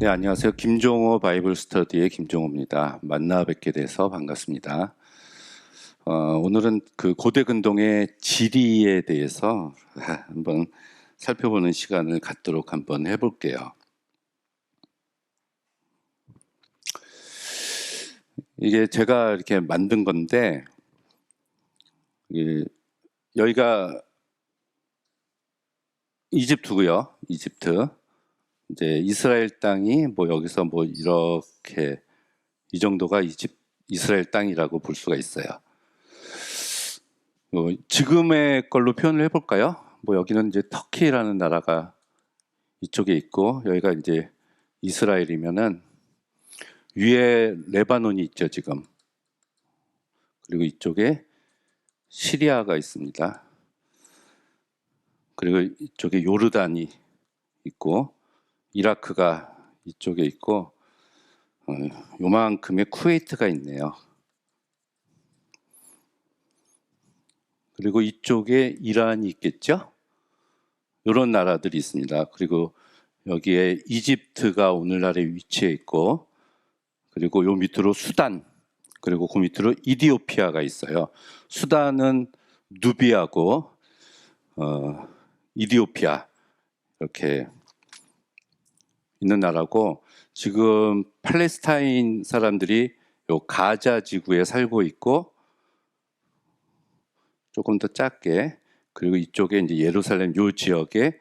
네, 안녕하세요. 김종호 바이블 스터디의 김종호입니다. 만나 뵙게 돼서 반갑습니다. 오늘은 그 고대 근동의 지리에 대해서 한번 살펴보는 시간을 갖도록 한번 해볼게요. 이게 제가 이렇게 만든 건데, 여기가 이집트고요. 이집트. 이제 이스라엘 땅이 뭐 여기서 뭐 이렇게 이 정도가 이스라엘 땅이라고 볼 수가 있어요. 지금의 걸로 표현을 해볼까요? 뭐 여기는 이제 터키라는 나라가 이쪽에 있고 여기가 이제 이스라엘이면은 위에 레바논이 있죠 지금. 그리고 이쪽에 시리아가 있습니다. 그리고 이쪽에 요르단이 있고 이라크가 이쪽에 있고 요만큼의 쿠웨이트가 있네요. 그리고 이쪽에 이란이 있겠죠? 이런 나라들이 있습니다. 그리고 여기에 이집트가 오늘날에 위치해 있고 그리고 요 밑으로 수단 그리고 그 밑으로 이디오피아가 있어요. 수단은 누비아고 이디오피아 이렇게 있는 나라고 지금 팔레스타인 사람들이 요 가자 지구에 살고 있고 조금 더 작게 그리고 이쪽에 이제 예루살렘 요 지역에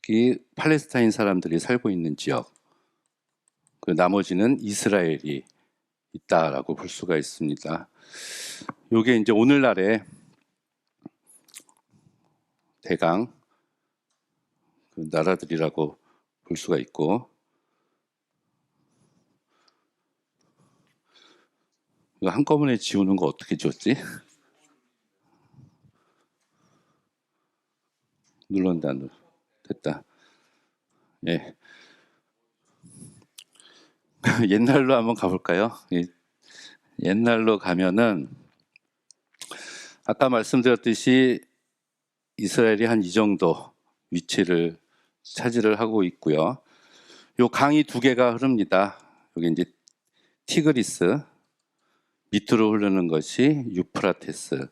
이 팔레스타인 사람들이 살고 있는 지역 그 나머지는 이스라엘이 있다라고 볼 수가 있습니다. 요게 이제 오늘날의 대강 그 나라들이라고 볼 수가 있고 이거 한꺼번에 지우는 거 어떻게 지웠지? 눌렀는데 안 눌러. 됐다. 예. 옛날로 한번 가볼까요? 옛날로 가면은 아까 말씀드렸듯이 이스라엘이 한 이 정도 위치를 차지를 하고 있고요. 요 강이 두 개가 흐릅니다. 여기 이제 티그리스 밑으로 흐르는 것이 유프라테스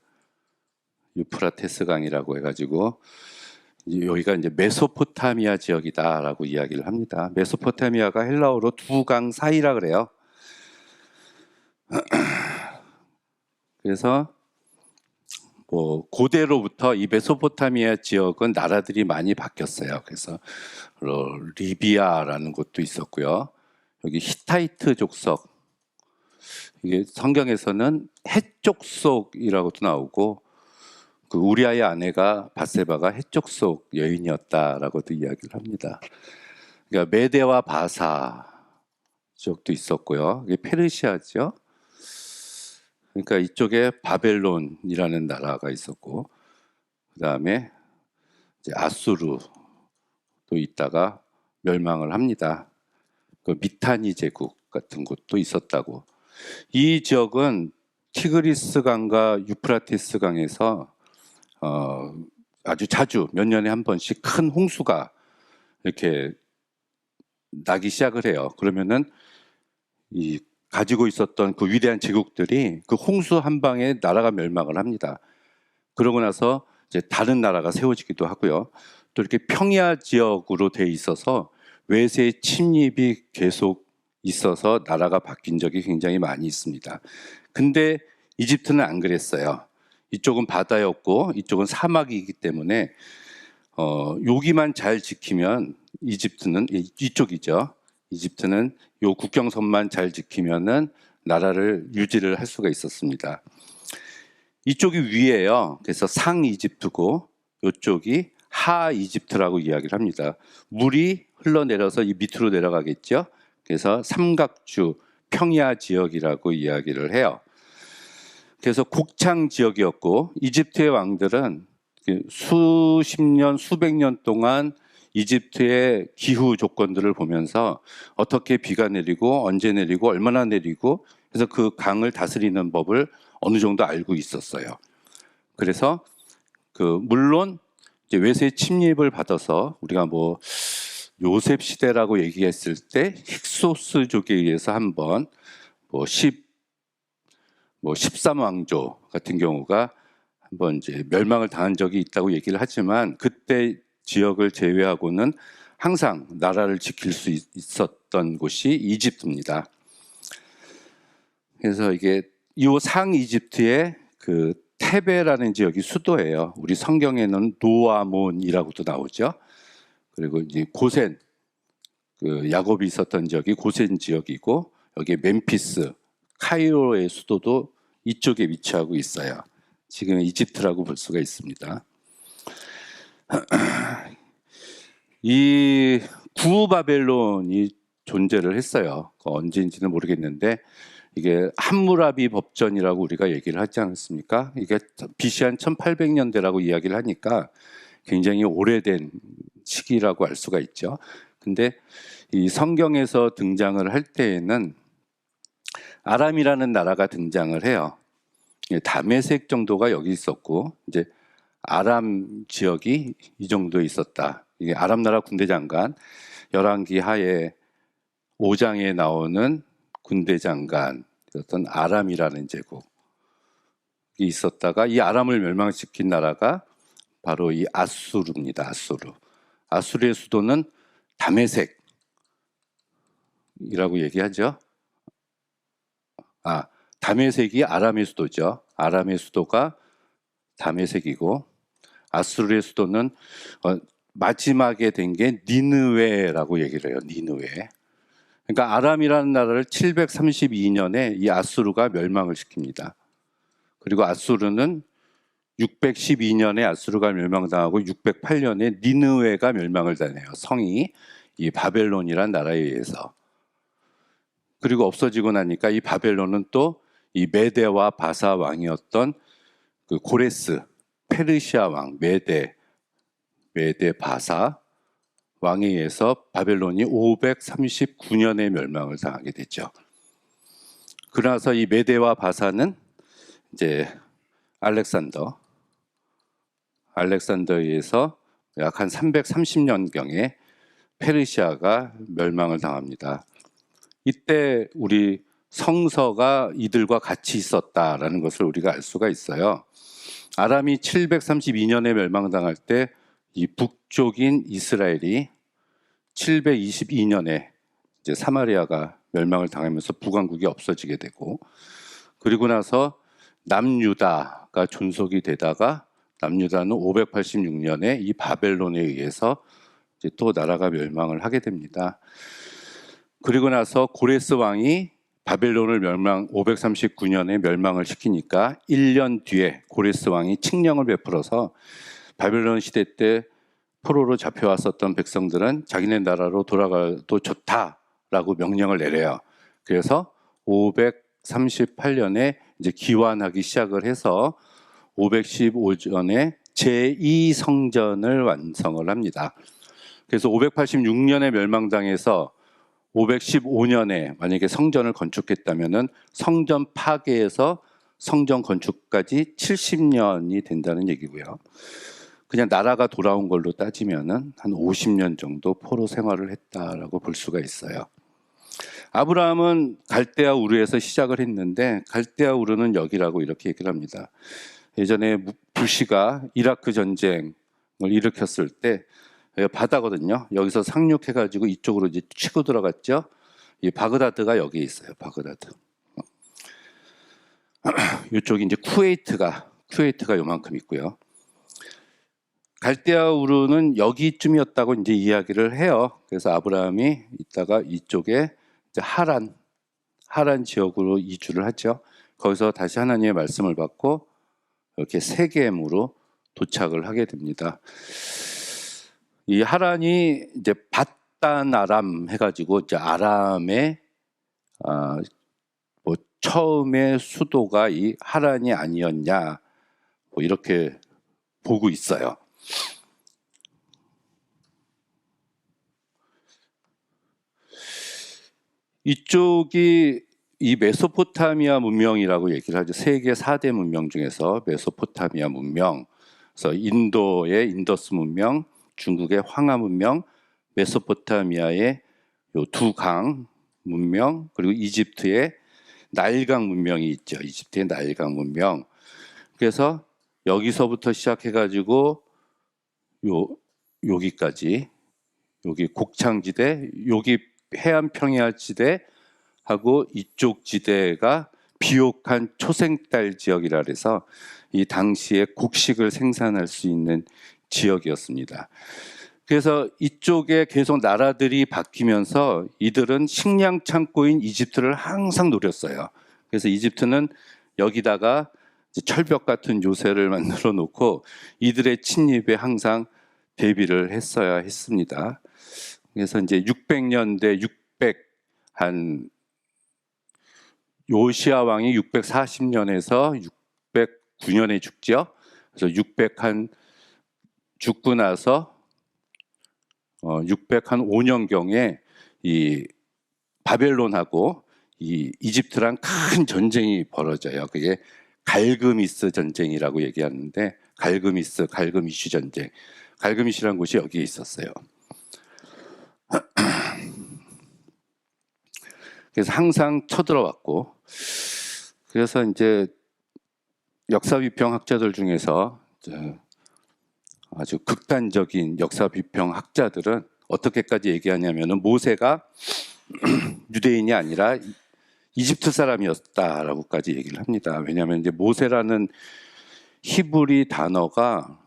강이라고 해가지고 여기가 이제 메소포타미아 지역이다라고 이야기를 합니다. 메소포타미아가 헬라어로 두 강 사이라 그래요. 그래서 뭐 고대로부터 이 메소포타미아 지역은 나라들이 많이 바뀌었어요. 그래서 리비아라는 곳도 있었고요. 여기 히타이트 족속, 이게 성경에서는 헷족속이라고도 나오고 그 우리아의 아내가 밧세바가 헷족속 여인이었다라고도 이야기를 합니다. 그러니까 메대와 바사 지역도 있었고요. 이게 페르시아죠. 그러니까 이쪽에 바벨론이라는 나라가 있었고 그 다음에 아수르도 있다가 멸망을 합니다. 그 미타니 제국 같은 곳도 있었다고. 이 지역은 티그리스 강과 유프라테스 강에서 아주 자주 몇 년에 한 번씩 큰 홍수가 이렇게 나기 시작을 해요. 그러면은 이 가지고 있었던 그 위대한 제국들이 그 홍수 한 방에 나라가 멸망을 합니다. 그러고 나서 이제 다른 나라가 세워지기도 하고요. 또 이렇게 평야 지역으로 돼 있어서 외세 침입이 계속 있어서 나라가 바뀐 적이 굉장히 많이 있습니다. 근데 이집트는 안 그랬어요. 이쪽은 바다였고 이쪽은 사막이기 때문에 여기만 잘 지키면 이집트는 이쪽이죠. 이집트는 요 국경선만 잘 지키면은 나라를 유지를 할 수가 있었습니다. 이쪽이 위에요. 그래서 상 이집트고 이쪽이 하 이집트라고 이야기를 합니다. 물이 흘러내려서 이 밑으로 내려가겠죠. 그래서 삼각주 평야 지역이라고 이야기를 해요. 그래서 곡창 지역이었고 이집트의 왕들은 수십 년, 수백 년 동안 이집트의 기후 조건들을 보면서 어떻게 비가 내리고 언제 내리고 얼마나 내리고 그래서 그 강을 다스리는 법을 어느 정도 알고 있었어요. 그래서 물론 이제 외세 침입을 받아서 우리가 뭐 요셉 시대라고 얘기했을 때 힉소스족에 의해서 한번 뭐 13왕조 같은 경우가 한번 이제 멸망을 당한 적이 있다고 얘기를 하지만 그때 지역을 제외하고는 항상 나라를 지킬 수 있었던 곳이 이집트입니다. 그래서 이게 이 상이집트의 그 테베라는 지역이 수도예요. 우리 성경에는 노아몬이라고도 나오죠. 그리고 이제 고센, 그 야곱이 있었던 지역이 고센 지역이고 여기 멤피스, 카이로의 수도도 이쪽에 위치하고 있어요. 지금 이집트라고 볼 수가 있습니다. 이 구바벨론이 존재를 했어요. 언제인지는 모르겠는데 이게 함무라비 법전이라고 우리가 얘기를 하지 않습니까? 이게 BC 한 1800년대라고 이야기를 하니까 굉장히 오래된 시기라고 알 수가 있죠. 근데 이 성경에서 등장을 할 때에는 아람이라는 나라가 등장을 해요. 다메섹 정도가 여기 있었고 이제 아람 지역이 이 정도 있었다. 이게 아람 나라 군대 장관 열왕기 하에 5장에 나오는 군대 장관이었던 아람이라는 제국이 있었다가 이 아람을 멸망시킨 나라가 바로 이 아수르입니다. 아수르의 수도는 다메섹이라고 얘기하죠. 다메섹이 아람의 수도죠. 아람의 수도가 다메섹이고 아수르의 수도는 마지막에 된 게 니느웨라고 얘기를 해요. 니느웨. 그러니까 아람이라는 나라를 732년에 이 아수르가 멸망을 시킵니다. 그리고 아수르는 612년에 아수르가 멸망당하고 608년에 니느웨가 멸망을 당해요. 성이 이 바벨론이라는 나라에 의해서. 그리고 없어지고 나니까 이 바벨론은 또 이 메데와 바사 왕이었던 그 고레스 페르시아 왕 메데 바사 왕에 의해서 바벨론이 539년에 멸망을 당하게 됐죠. 그러나서 이 메데와 바사는 이제 알렉산더에 의해서 약 한 330년경에 페르시아가 멸망을 당합니다. 이때 우리 성서가 이들과 같이 있었다라는 것을 우리가 알 수가 있어요. 아람이 732년에 멸망당할 때 이 북쪽인 이스라엘이 722년에 이제 사마리아가 멸망을 당하면서 북왕국이 없어지게 되고 그리고 나서 남유다가 존속이 되다가 남유다는 586년에 이 바벨론에 의해서 이제 또 나라가 멸망을 하게 됩니다. 그리고 나서 고레스 왕이 바벨론을 539년에 멸망을 시키니까 1년 뒤에 고레스 왕이 칙령을 베풀어서 바벨론 시대 때 포로로 잡혀왔었던 백성들은 자기네 나라로 돌아가도 좋다라고 명령을 내려요. 그래서 538년에 이제 기환하기 시작을 해서 515년에 제2성전을 완성을 합니다. 그래서 586년에 멸망당해서 515년에 만약에 성전을 건축했다면은 성전 파괴에서 성전 건축까지 70년이 된다는 얘기고요. 그냥 나라가 돌아온 걸로 따지면은 한 50년 정도 포로 생활을 했다라고 볼 수가 있어요. 아브라함은 갈대아 우르에서 시작을 했는데 갈대아 우르는 여기라고 이렇게 얘기를 합니다. 예전에 부시가 이라크 전쟁을 일으켰을 때 바다거든요. 여기서 상륙해가지고 이쪽으로 이제 치고 들어갔죠. 이 바그다드가 여기 있어요. 바그다드. 이쪽이 이제 쿠웨이트가 요만큼 있고요. 갈대아 우르는 여기쯤이었다고 이제 이야기를 해요. 그래서 아브라함이 있다가 이쪽에 이제 하란 지역으로 이주를 하죠. 거기서 다시 하나님의 말씀을 받고 이렇게 세겜으로 도착을 하게 됩니다. 이 하란이 이제 바단 아람 해가지고 이제 아람의 뭐 처음에 수도가 이 하란이 아니었냐 뭐 이렇게 보고 있어요. 이쪽이 이 메소포타미아 문명이라고 얘기를 하죠. 세계 4대 문명 중에서 메소포타미아 문명, 그래서 인도의 인더스 문명, 중국의 황하 문명, 메소포타미아의 요 두 강 문명, 그리고 이집트의 나일강 문명이 있죠. 이집트의 나일강 문명. 그래서 여기서부터 시작해가지고 여기까지, 여기 곡창지대, 여기 해안 평야지대 하고 이쪽 지대가 비옥한 초생달 지역이라 해서 이 당시에 곡식을 생산할 수 있는 지역이었습니다. 그래서 이쪽에 계속 나라들이 바뀌면서 이들은 식량 창고인 이집트를 항상 노렸어요. 그래서 이집트는 여기다가 철벽 같은 요새를 만들어 놓고 이들의 침입에 항상 대비를 했어야 했습니다. 그래서 이제 600년대 600한 요시야 왕이 640년에서 609년에 죽죠. 그래서 600한 죽고 나서 605년경에 이 바벨론하고 이 이집트랑 큰 전쟁이 벌어져요. 그게 갈그미스 전쟁이라고 얘기하는데 갈그미슈 전쟁. 갈그미슈라는 곳이 여기에 있었어요. 그래서 항상 쳐들어왔고, 그래서 이제 역사 비평 학자들 중에서 아주 극단적인 역사 비평 학자들은 어떻게까지 얘기하냐면은 모세가 유대인이 아니라 이집트 사람이었다라고까지 얘기를 합니다. 왜냐하면 이제 모세라는 히브리 단어가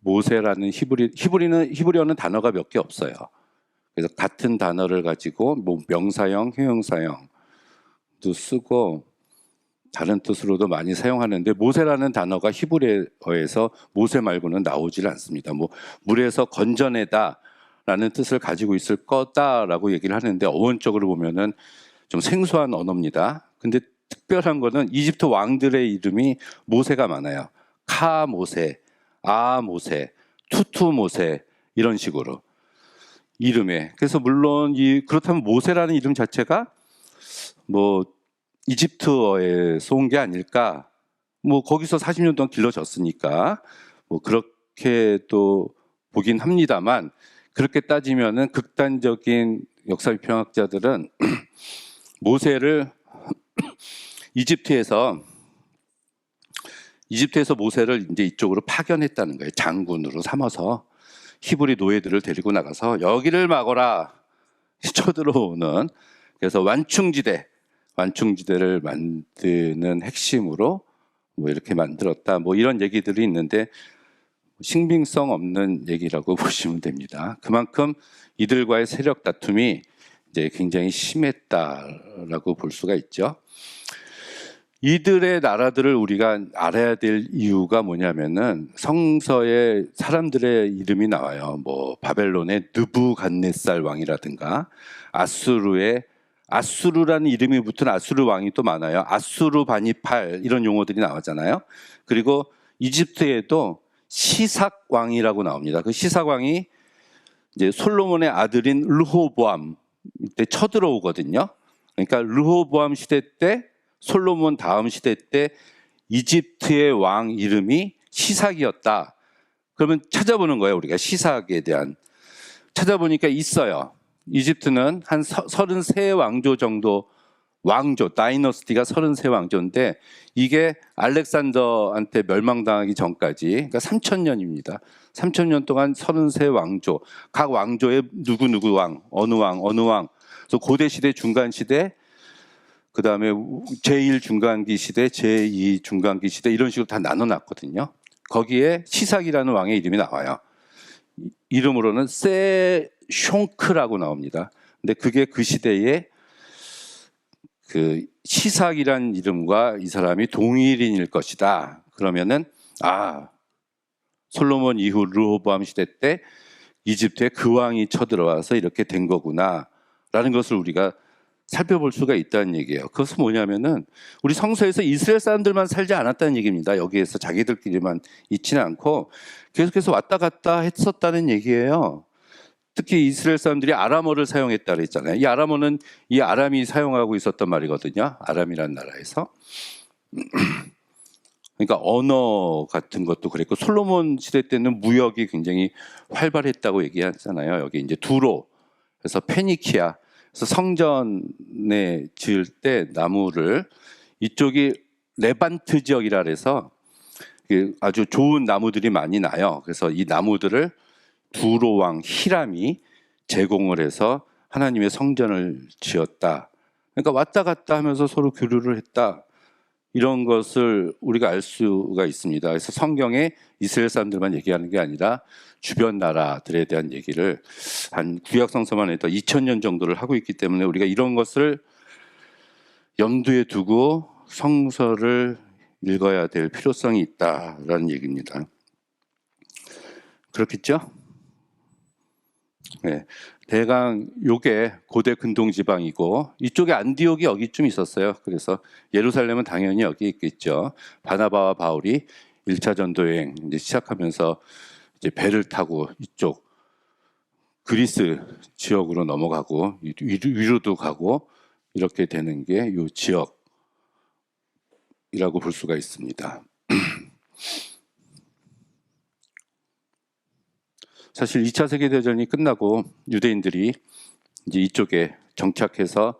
모세라는 히브리어는 단어가 몇 개 없어요. 그래서 같은 단어를 가지고 뭐 명사형, 형용사형도 쓰고 다른 뜻으로도 많이 사용하는데 모세라는 단어가 히브리어에서 모세 말고는 나오질 않습니다. 뭐 물에서 건져내다라는 뜻을 가지고 있을 거다라고 얘기를 하는데 어원적으로 보면은 좀 생소한 언어입니다. 근데 특별한 거는 이집트 왕들의 이름이 모세가 많아요. 카 모세, 아 모세, 투투 모세 이런 식으로 이름에. 그래서 물론 그렇다면 모세라는 이름 자체가 뭐 이집트어에서 온 게 아닐까. 뭐 거기서 40년 동안 길러졌으니까 뭐 그렇게 또 보긴 합니다만 그렇게 따지면은 극단적인 역사 비평학자들은 모세를 이집트에서 모세를 이제 이쪽으로 파견했다는 거예요. 장군으로 삼아서 히브리 노예들을 데리고 나가서 여기를 막어라 쳐들어오는. 그래서 완충지대를 만드는 핵심으로 뭐 이렇게 만들었다. 뭐 이런 얘기들이 있는데 신빙성 없는 얘기라고 보시면 됩니다. 그만큼 이들과의 세력 다툼이 이제 굉장히 심했다라고 볼 수가 있죠. 이들의 나라들을 우리가 알아야 될 이유가 뭐냐면은 성서에 사람들의 이름이 나와요. 뭐 바벨론의 느부갓네살 왕이라든가 아수르라는 이름이 붙은 아수르 왕이 또 많아요. 아수르 바니팔 이런 용어들이 나오잖아요. 그리고 이집트에도 시삭 왕이라고 나옵니다. 그 시삭 왕이 이제 솔로몬의 아들인 르호보암 때 쳐들어오거든요. 그러니까 르호보암 시대 때 솔로몬 다음 시대 때 이집트의 왕 이름이 시삭이었다. 그러면 찾아보는 거예요. 우리가 시삭에 대한 찾아보니까 있어요. 이집트는 한 33왕조 정도 다이너스티가 33왕조인데 이게 알렉산더한테 멸망당하기 전까지 그러니까 3000년입니다. 3000년 동안 33왕조, 각 왕조에 누구 왕, 어느 왕. 그래서 고대 시대, 중간 시대, 그 다음에 제1 중간기 시대, 제2 중간기 시대 이런 식으로 다 나눠놨거든요. 거기에 시삭이라는 왕의 이름이 나와요. 이름으로는 세숑크라고 나옵니다. 근데 그게 그 시대에 그 시삭이란 이름과 이 사람이 동일인일 것이다. 그러면은 솔로몬 이후 르호보암 시대 때 이집트에 그 왕이 쳐들어와서 이렇게 된 거구나라는 것을 우리가 살펴볼 수가 있다는 얘기예요. 그것은 뭐냐면은 우리 성서에서 이스라엘 사람들만 살지 않았다는 얘기입니다. 여기에서 자기들끼리만 있지는 않고 계속해서 왔다 갔다 했었다는 얘기예요. 특히 이스라엘 사람들이 아람어를 사용했다 그랬잖아요. 이 아람어는 이 아람이 사용하고 있었던 말이거든요. 아람이라는 나라에서. 그러니까 언어 같은 것도 그랬고 솔로몬 시대 때는 무역이 굉장히 활발했다고 얘기하잖아요. 여기 이제 두로 그래서 페니키아 그래서 성전에 지을 때 나무를 이쪽이 레반트 지역이라 그래서 아주 좋은 나무들이 많이 나요. 그래서 이 나무들을 두로 왕 히람이 제공을 해서 하나님의 성전을 지었다. 그러니까 왔다 갔다 하면서 서로 교류를 했다. 이런 것을 우리가 알 수가 있습니다. 그래서 성경에 이스라엘 사람들만 얘기하는 게 아니라 주변 나라들에 대한 얘기를 한 구약 성서만 해도 2000년 정도를 하고 있기 때문에 우리가 이런 것을 염두에 두고 성서를 읽어야 될 필요성이 있다라는 얘기입니다. 그렇겠죠? 네. 대강 요게 고대 근동 지방이고 이쪽에 안디옥이 여기쯤 있었어요. 그래서 예루살렘은 당연히 여기 있겠죠. 바나바와 바울이 1차 전도 여행 이제 시작하면서 이제 배를 타고 이쪽 그리스 지역으로 넘어가고 위로도 가고 이렇게 되는 게 요 지역이라고 볼 수가 있습니다. 사실 2차 세계대전이 끝나고 유대인들이 이제 이쪽에 정착해서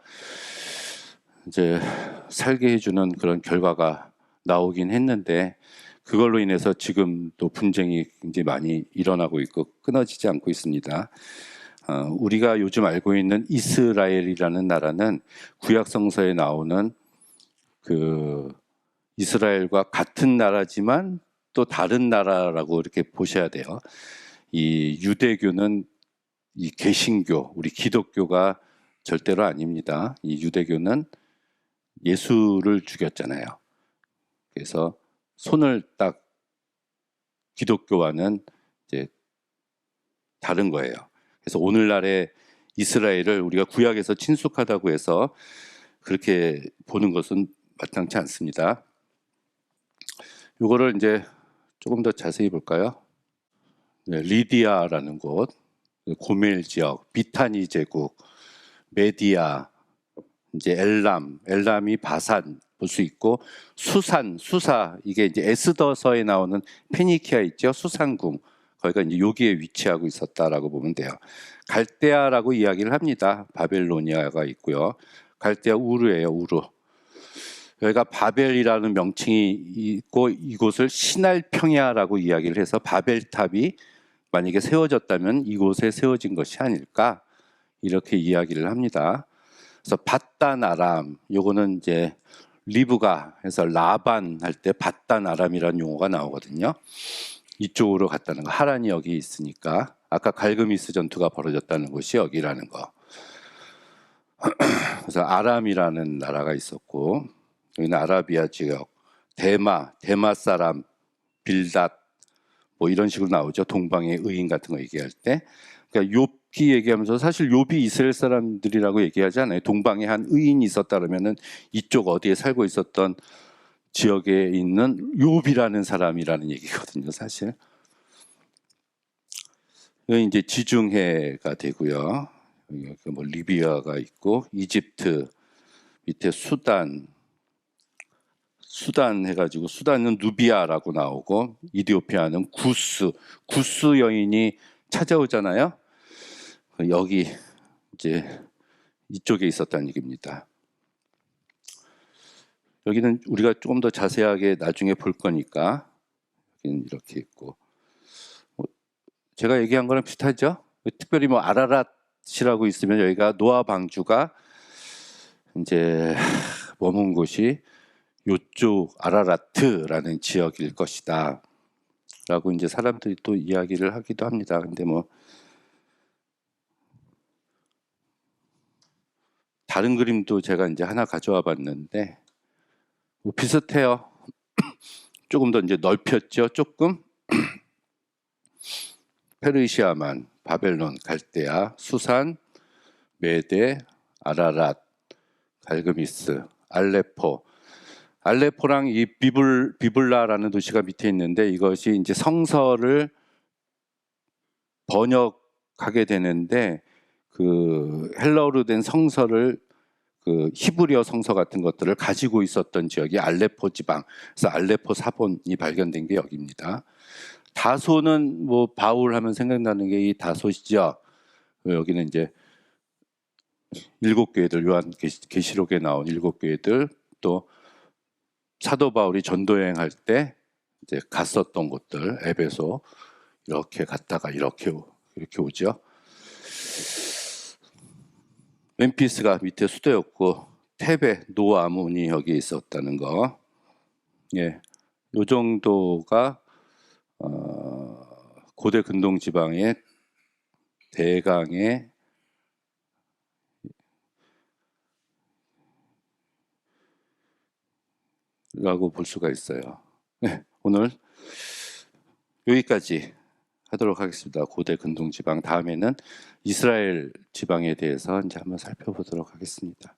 이제 살게 해주는 그런 결과가 나오긴 했는데 그걸로 인해서 지금도 분쟁이 굉장히 많이 일어나고 있고 끊어지지 않고 있습니다. 우리가 요즘 알고 있는 이스라엘이라는 나라는 구약 성서에 나오는 그 이스라엘과 같은 나라지만 또 다른 나라라고 이렇게 보셔야 돼요. 이 유대교는 이 개신교, 우리 기독교가 절대로 아닙니다. 이 유대교는 예수를 죽였잖아요. 그래서 손을 딱 기독교와는 이제 다른 거예요. 그래서 오늘날의 이스라엘을 우리가 구약에서 친숙하다고 해서 그렇게 보는 것은 마땅치 않습니다. 이거를 이제 조금 더 자세히 볼까요? 네, 리디아라는 곳, 고멜 지역, 비타니 제국, 메디아, 이제 엘람이 바산 볼 수 있고 수사 이게 이제 에스더서에 나오는 페니키아 있죠, 수산궁 거기가 이제 여기에 위치하고 있었다라고 보면 돼요. 갈대아라고 이야기를 합니다. 바벨로니아가 있고요. 갈대아 우르예요, 우르. 여기가 바벨이라는 명칭이 있고 이곳을 시날평야라고 이야기를 해서 바벨탑이 만약에 세워졌다면 이곳에 세워진 것이 아닐까 이렇게 이야기를 합니다. 그래서 바단 아람 요거는 이제 리브가 해서 라반 할 때 바단 아람이라는 용어가 나오거든요. 이쪽으로 갔다는 거. 하란이 여기 있으니까 아까 갈그미스 전투가 벌어졌다는 곳이 여기라는 거. 그래서 아람이라는 나라가 있었고 여기는 아라비아 지역, 대마 사람, 빌닷 뭐 이런 식으로 나오죠. 동방의 의인 같은 거 얘기할 때. 그러니까 욥기 얘기하면서 사실 욥이 이스라엘 사람들이라고 얘기하지 않아요. 동방에 한 의인이 있었다 그러면은 이쪽 어디에 살고 있었던 지역에 있는 욥이라는 사람이라는 얘기거든요, 사실. 여기 이제 지중해가 되고요. 여기 뭐 리비아가 있고 이집트 밑에 수단 해가지고 수단은 누비아라고 나오고 이디오피아는 구스 여인이 찾아오잖아요. 여기 이제 이쪽에 있었다는 얘기입니다. 여기는 우리가 조금 더 자세하게 나중에 볼 거니까 여기는 이렇게 있고 제가 얘기한 거랑 비슷하죠. 특별히 뭐 아라랏이라고 있으면 여기가 노아 방주가 이제 머문 곳이 요쪽 아라라트라는 지역일 것이다 라고 이제 사람들이 또 이야기를 하기도 합니다. 근데 뭐 다른 그림도 제가 이제 하나 가져와 봤는데 뭐 비슷해요. 조금 더 이제 넓혔죠. 조금 페르시아만, 바벨론, 갈대아, 수산, 메데, 아라랏, 갈그미스, 알레포랑 이 비블라라는 도시가 밑에 있는데 이것이 이제 성서를 번역하게 되는데 그 헬라어로 된 성서를 그 히브리어 성서 같은 것들을 가지고 있었던 지역이 알레포 지방. 그래서 알레포 사본이 발견된 게 여기입니다. 다소는 뭐 바울 하면 생각나는 게 이 다소시죠. 여기는 이제 7교회들, 요한 계시록에 나온 7교회들, 또 사도 바울이 전도 여행할 때 이제 갔었던 곳들, 에베소 이렇게 갔다가 이렇게 오죠. 멤피스가 밑에 수도였고 테베, 노아문이 여기에 있었다는 거. 예, 요 정도가 고대 근동 지방의 대강의 라고 볼 수가 있어요. 네, 오늘 여기까지 하도록 하겠습니다. 고대 근동 지방. 다음에는 이스라엘 지방에 대해서 이제 한번 살펴보도록 하겠습니다.